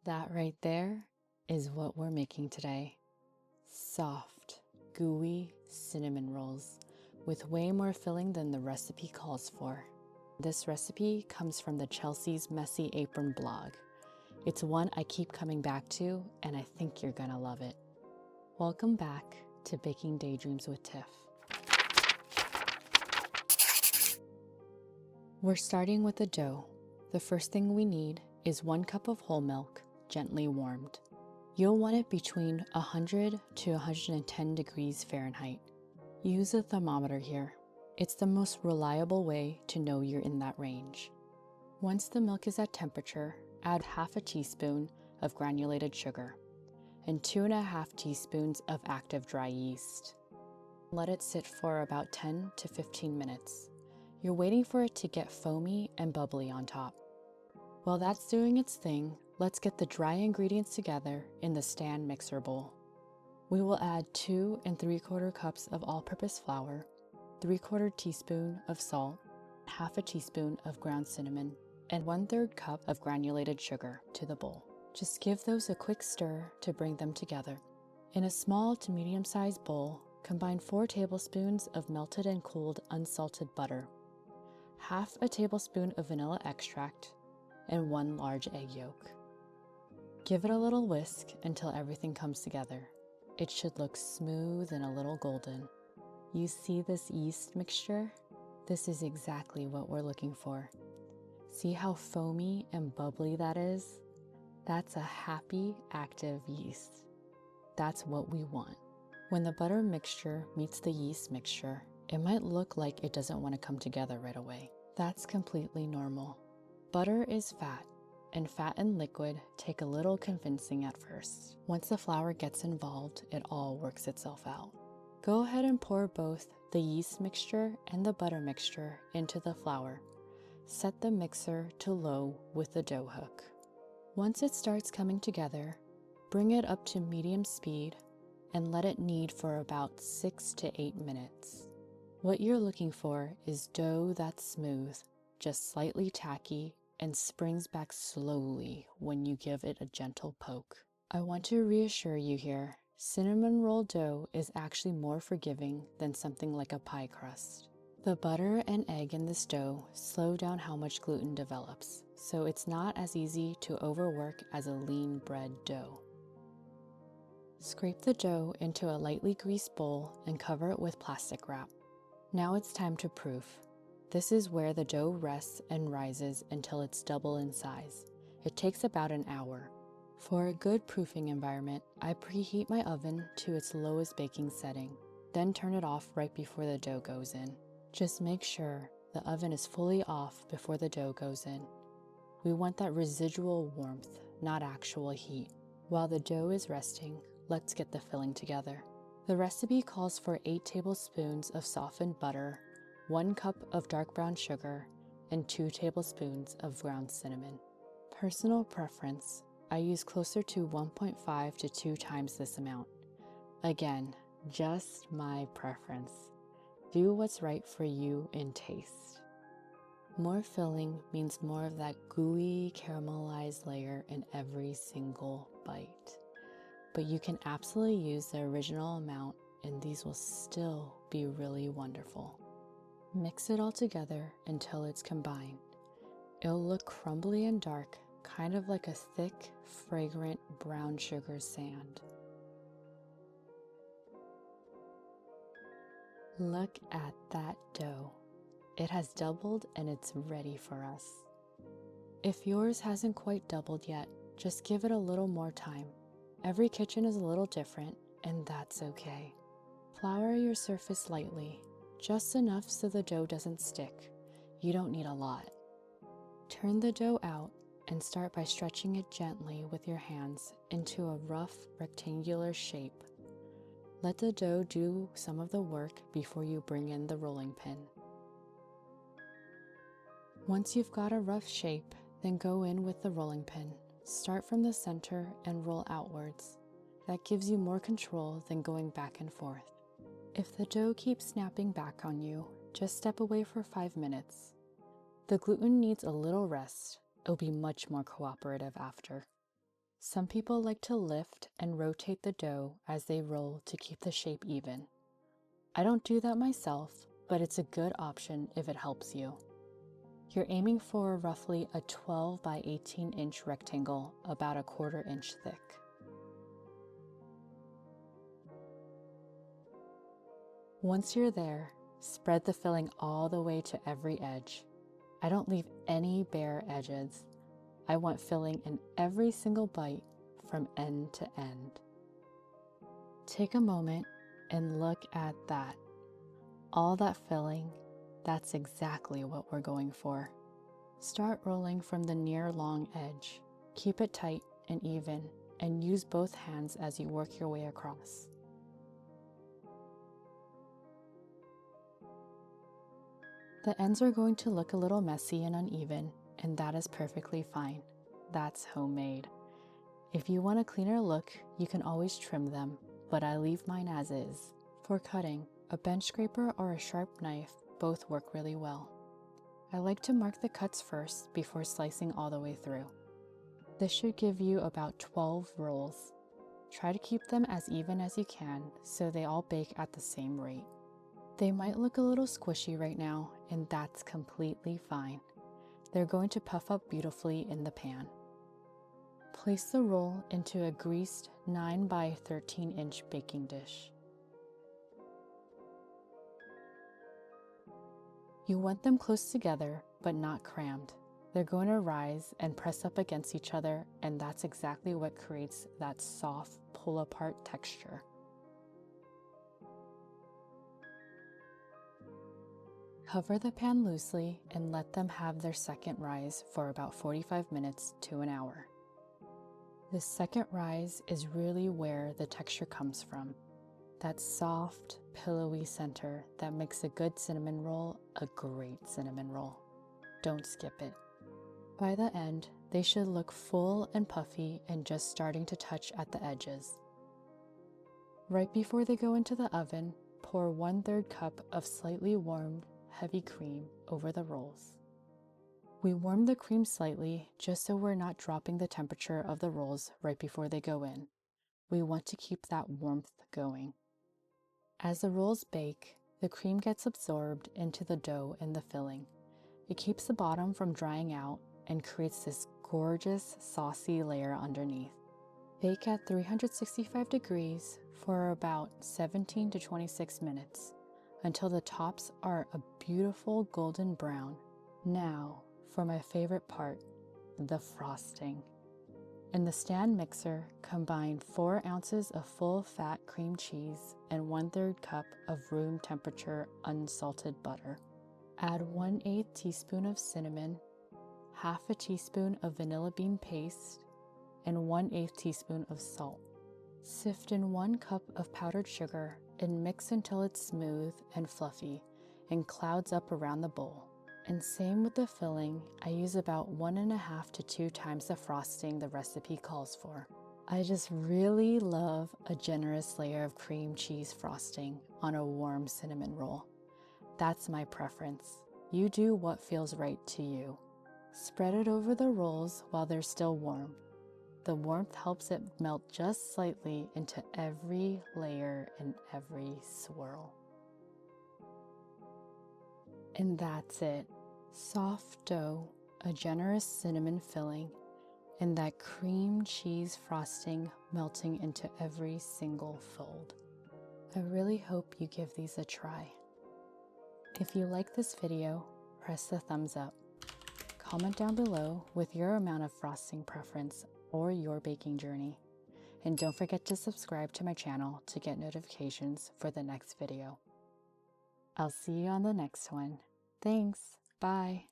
That right there is what we're making today. Soft, gooey cinnamon rolls with way more filling than the recipe calls for. This recipe comes from the Chelsea's Messy Apron blog. It's one I keep coming back to, and I think you're gonna love it. Welcome back to Baking Daydreams with Tiff. We're starting with the dough. The first thing we need is 1 cup of whole milk, gently warmed. You'll want it between 100 to 110 degrees Fahrenheit. Use a thermometer here. It's the most reliable way to know you're in that range. Once the milk is at temperature, add half a teaspoon of granulated sugar and 2.5 teaspoons of active dry yeast. Let it sit for about 10 to 15 minutes. You're waiting for it to get foamy and bubbly on top. While that's doing its thing, let's get the dry ingredients together in the stand mixer bowl. We will add 2 3/4 cups of all-purpose flour, 3/4 teaspoon of salt, half a teaspoon of ground cinnamon, and 1/3 cup of granulated sugar to the bowl. Just give those a quick stir to bring them together. In a small to medium-sized bowl, combine 4 tablespoons of melted and cooled unsalted butter, half a tablespoon of vanilla extract, and 1 large egg yolk. Give it a little whisk until everything comes together. It should look smooth and a little golden. You see this yeast mixture? This is exactly what we're looking for. See how foamy and bubbly that is? That's a happy, active yeast. That's what we want. When the butter mixture meets the yeast mixture, it might look like it doesn't want to come together right away. That's completely normal. Butter is fat, and fat and liquid take a little convincing at first. Once the flour gets involved, it all works itself out. Go ahead and pour both the yeast mixture and the butter mixture into the flour. Set the mixer to low with the dough hook. Once it starts coming together, bring it up to medium speed and let it knead for about 6 to 8 minutes. What you're looking for is dough that's smooth, just slightly tacky, and springs back slowly when you give it a gentle poke. I want to reassure you here, cinnamon roll dough is actually more forgiving than something like a pie crust. The butter and egg in this dough slow down how much gluten develops, so it's not as easy to overwork as a lean bread dough. Scrape the dough into a lightly greased bowl and cover it with plastic wrap. Now it's time to proof. This is where the dough rests and rises until it's double in size. It takes about an hour. For a good proofing environment, I preheat my oven to its lowest baking setting, then turn it off right before the dough goes in. Just make sure the oven is fully off before the dough goes in. We want that residual warmth, not actual heat. While the dough is resting, let's get the filling together. The recipe calls for 8 tablespoons of softened butter, 1 cup of dark brown sugar, and 2 tablespoons of ground cinnamon. Personal preference, I use closer to 1.5 to 2 times this amount. Again, just my preference. Do what's right for you in taste. More filling means more of that gooey caramelized layer in every single bite. But you can absolutely use the original amount and these will still be really wonderful. Mix it all together until it's combined. It'll look crumbly and dark, kind of like a thick, fragrant brown sugar sand. Look at that dough. It has doubled and it's ready for us. If yours hasn't quite doubled yet, just give it a little more time. Every kitchen is a little different, and that's okay. Flour your surface lightly, just enough so the dough doesn't stick. You don't need a lot. Turn the dough out and start by stretching it gently with your hands into a rough rectangular shape. Let the dough do some of the work before you bring in the rolling pin. Once you've got a rough shape, then go in with the rolling pin. Start from the center and roll outwards. That gives you more control than going back and forth. If the dough keeps snapping back on you, just step away for 5 minutes. The gluten needs a little rest. It'll be much more cooperative after. Some people like to lift and rotate the dough as they roll to keep the shape even. I don't do that myself, but it's a good option if it helps you. You're aiming for roughly a 12 by 18 inch rectangle, about a 1/4 inch thick. Once you're there, spread the filling all the way to every edge. I don't leave any bare edges. I want filling in every single bite from end to end. Take a moment and look at that. All that filling, that's exactly what we're going for. Start rolling from the near long edge. Keep it tight and even, and use both hands as you work your way across. The ends are going to look a little messy and uneven, and that is perfectly fine. That's homemade. If you want a cleaner look, you can always trim them, but I leave mine as is. For cutting, a bench scraper or a sharp knife both work really well. I like to mark the cuts first before slicing all the way through. This should give you about 12 rolls. Try to keep them as even as you can so they all bake at the same rate. They might look a little squishy right now, and that's completely fine. They're going to puff up beautifully in the pan. Place the roll into a greased 9 by 13 inch baking dish. You want them close together, but not crammed. They're going to rise and press up against each other, and that's exactly what creates that soft pull-apart texture. Cover the pan loosely and let them have their second rise for about 45 minutes to an hour. This second rise is really where the texture comes from. That soft, pillowy center that makes a good cinnamon roll a great cinnamon roll. Don't skip it. By the end, they should look full and puffy and just starting to touch at the edges. Right before they go into the oven, pour 1/3 cup of slightly warmed heavy cream over the rolls. We warm the cream slightly just so we're not dropping the temperature of the rolls right before they go in. We want to keep that warmth going. As the rolls bake, the cream gets absorbed into the dough and the filling. It keeps the bottom from drying out and creates this gorgeous, saucy layer underneath. Bake at 365 degrees for about 17 to 26 minutes until the tops are a beautiful golden brown. Now, for my favorite part, the frosting. In the stand mixer, combine 4 ounces of full fat cream cheese and 1/3 cup of room temperature unsalted butter. Add 1/8 teaspoon of cinnamon, 1/2 teaspoon of vanilla bean paste, and 1/8 teaspoon of salt. Sift in 1 cup of powdered sugar and mix until it's smooth and fluffy and clouds up around the bowl. And same with the filling, I use about 1.5 to 2 times the frosting the recipe calls for. I just really love a generous layer of cream cheese frosting on a warm cinnamon roll. That's my preference. You do what feels right to you. Spread it over the rolls while they're still warm. The warmth helps it melt just slightly into every layer and every swirl. And that's it. Soft dough, a generous cinnamon filling, and that cream cheese frosting melting into every single fold. I really hope you give these a try. If you like this video, press the thumbs up. Comment down below with your amount of frosting preference or your baking journey. And don't forget to subscribe to my channel to get notifications for the next video. I'll see you on the next one. Thanks. Bye.